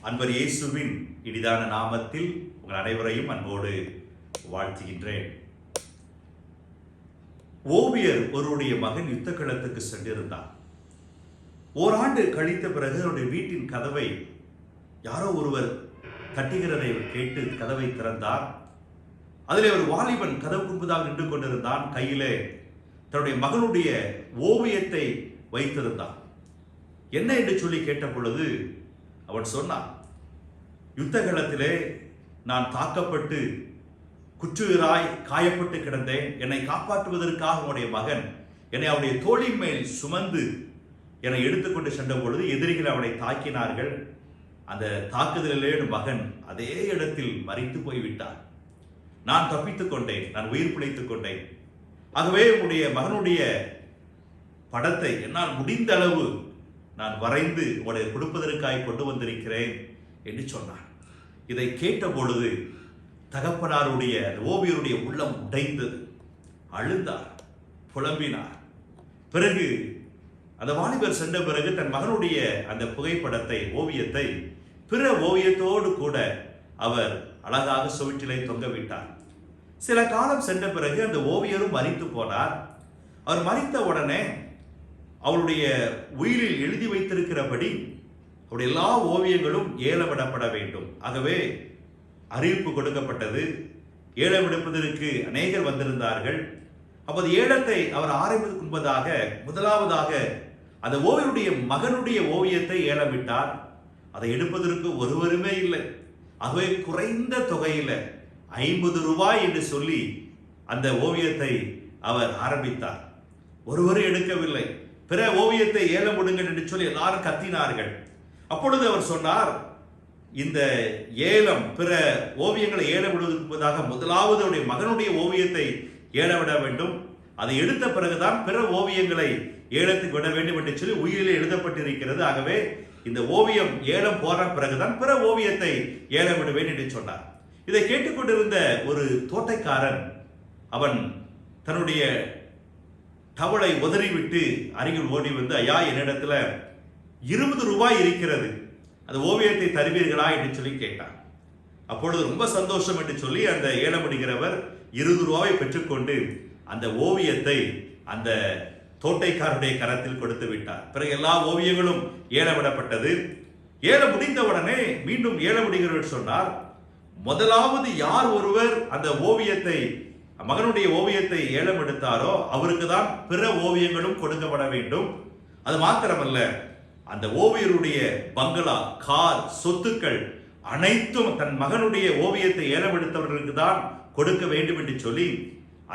அன்பர் இயேசுவின் இனிதான நாமத்தில் உங்கள் அனைவரையும் அன்போடு வாழ்த்துகின்றேன். ஓவியர் ஒருவருடைய மகன் யுத்த களத்துக்கு சென்றிருந்தார். ஓராண்டு கழித்த பிறகு அவருடைய வீட்டின் கதவை யாரோ ஒருவர் தட்டுகிறதை கேட்டு கதவை திறந்தார். அதிலே ஒரு வாலிபன் கதவு கும்புதாக நின்று கொண்டிருந்தான். கையிலே தன்னுடைய மகனுடைய ஓவியத்தை வைத்திருந்தான். என்ன என்று சொல்லி கேட்ட பொழுது அவன் சொன்னான், யுத்த களத்திலே நான் தாக்கப்பட்டு குற்றுயிராய் காயப்பட்டு கிடந்தேன். என்னை காப்பாற்றுவதற்காக உன்னுடைய மகன் என்னை அவருடைய தோளின் மேல் சுமந்து என்னை எடுத்துக்கொண்டு சென்ற பொழுது எதிரிகள் அவனை தாக்கினார்கள். அந்த தாக்குதலிலே மகன் அதே இடத்தில் மரித்து போய்விட்டார். நான் தப்பித்துக் கொண்டேன், நான் உயிர் பிழைத்துக் கொண்டேன். ஆகவே உன்னுடைய மகனுடைய படத்தை என்னால் முடிந்த அளவு நான் வரைந்து உடைய கொடுப்பதற்காக கொண்டு வந்திருக்கிறேன் என்று சொன்னான். இதை கேட்ட பொழுது தகப்பனாருடைய ஓவியருடைய உள்ளம் உடைந்தது. அழுந்தார், புலம்பினார். பிறகு அந்த வாலிபர் சென்ற பிறகு தன் மகனுடைய அந்த புகைப்படத்தை, ஓவியத்தை பிற ஓவியத்தோடு கூட அவர் அழகாக சுவற்றிலே தொங்கவிட்டார். சில காலம் சென்ற பிறகு அந்த ஓவியரும் மரித்து போனார். அவர் மரித்த உடனே அவருடைய உயிரில் எழுதி வைத்திருக்கிறபடி அவருடைய எல்லா ஓவியங்களும் ஏலமிடப்பட வேண்டும். ஆகவே அறிவிப்பு கொடுக்கப்பட்டது. ஏலம் எடுப்பதற்கு அநேகர் வந்திருந்தார்கள். அப்போது ஏலத்தை அவர் ஆரம்பித்து முன்பதாக முதலாவதாக அந்த ஓவியருடைய மகனுடைய ஓவியத்தை ஏலமிட்டார். அதை எடுப்பதற்கு ஒருவருமே இல்லை. ஆகவே குறைந்த தொகையில் 50 ரூபாய் என்று சொல்லி அந்த ஓவியத்தை அவர் ஆரம்பித்தார். ஒருவரும் எடுக்கவில்லை. பிற ஓவியத்தை ஏலம் விடுங்கள் என்று சொல்லி எல்லாரும் கத்தினார்கள். அப்பொழுது அவர் சொன்னார், இந்த ஏலம் பிற ஓவியங்களை ஏலம் விடுவதற்காக முதலாவது அவருடைய மகனுடைய ஓவியத்தை ஏலவிட வேண்டும். அதை எடுத்த பிறகுதான் பிற ஓவியங்களை ஏலத்துக்கு விட வேண்டும் என்று சொல்லி உயிரிலே எழுதப்பட்டிருக்கிறது. ஆகவே இந்த ஓவியம் ஏலம் போற பிறகுதான் பிற ஓவியத்தை ஏலம் விடுவேன் என்று சொன்னார். இதை கேட்டுக்கொண்டிருந்த ஒரு தோட்டக்காரன் அவன் தன்னுடைய டவலை உதறிவிட்டு அருகில் ஓடி வந்து, ஐயா, என்னிடத்துல 20 ரூபாய் இருக்கிறது, அந்த ஓவியத்தை தருவீர்களா என்று சொல்லி கேட்டான். அப்பொழுது ரொம்ப சந்தோஷம் என்று சொல்லி அந்த ஏலமிடுகிறவர் 20 ரூபாயை பெற்றுக்கொண்டு அந்த ஓவியத்தை அந்த தோட்டைக்காரருடைய கரத்தில் கொடுத்து விட்டார். பிறகு எல்லா ஓவியங்களும் ஏலமிடப்பட்டது. ஏலம் முடிந்தவுடனே மீண்டும் ஏலமிடுகிறவர் சொன்னார், முதலாவது யார் ஒருவர் அந்த ஓவியத்தை, மகனுடைய ஓவியத்தை ஏலம் எடுத்தாரோ அவருக்கு தான் பிற ஓவியங்களும் கொடுக்கப்பட வேண்டும். அது மாத்திரமல்ல, அந்த ஓவியருடைய பங்களா, கார், சொத்துக்கள் அனைத்தும் தன் மகனுடைய ஓவியத்தை ஏலம் எடுத்தவர்களுக்கு தான் கொடுக்க வேண்டும் என்று சொல்லி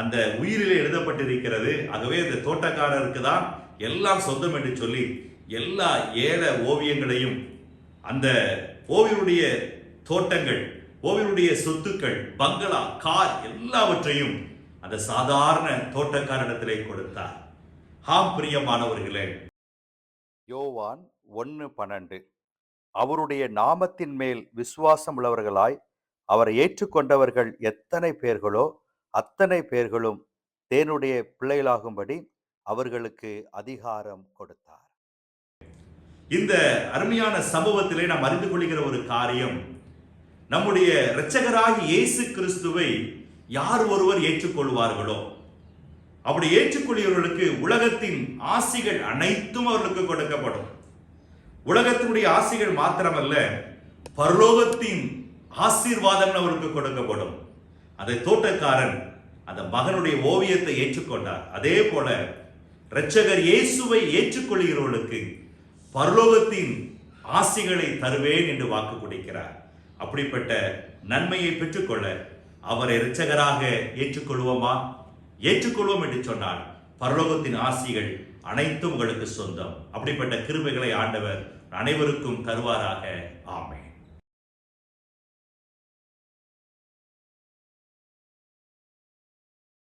அந்த உயிரிலே எழுதப்பட்டிருக்கிறது. ஆகவே அந்த தோட்டக்காரருக்கு தான் எல்லாம் சொந்தம் என்று சொல்லி எல்லா ஏல ஓவியங்களையும், அந்த ஓவியருடைய தோட்டங்கள், ஓவியருடைய சொத்துக்கள், பங்களா, கார் எல்லாவற்றையும் அந்த சாதாரண தோட்டக்காரிடத்திலே கொடுத்தார். ஆம் பிரியமானவர்களே, யோவான் 1:12 அவருடைய நாமத்தின் மேல் விசுவாசம் உள்ளவர்களாய் அவரை ஏற்றுக்கொண்டவர்கள் எத்தனை பேர்களோ அத்தனை பேர்களும் தேவனுடைய பிள்ளைகளாகும்படி அவர்களுக்கு அதிகாரம் கொடுத்தார். இந்த அருமையான சம்பவத்திலே நாம் அறிந்து கொள்கிற ஒரு காரியம், நம்முடைய இரட்சகராகிய இயேசு கிறிஸ்துவை யார் ஒருவர் ஏற்றுக்கொள்வார்களோ அப்படி ஏற்றுக்கொள்கிறவர்களுக்கு உலகத்தின் ஆசிகள் அனைத்தும் அவர்களுக்கு கொடுக்கப்படும். உலகத்தினுடைய ஆசிகள் மாத்திரமல்ல, பரலோகத்தின் ஆசீர்வாதங்கள் அவருக்கு கொடுக்கப்படும். அந்த தோட்டக்காரன் அந்த மகனுடைய ஓவியத்தை ஏற்றுக்கொண்டார். அதே போல இரட்சகர் இயேசுவை ஏற்றுக்கொள்கிறவர்களுக்கு பரலோகத்தின் ஆசிகளை தருவேன் என்று வாக்கு கொடுக்கிறார். அப்படிப்பட்ட நன்மையை பெற்றுக்கொள்ள அவரை இரட்சகராக ஏற்றுக்கொள்வோமா? ஏற்றுக்கொள்வோம் என்று சொன்னால் பரலோகத்தின் ஆசிகள் அனைத்தும் உங்களுக்கு சொந்தம். அப்படிப்பட்ட கிருபைகளை ஆண்டவர் அனைவருக்கும் தருவாராக. ஆமென்.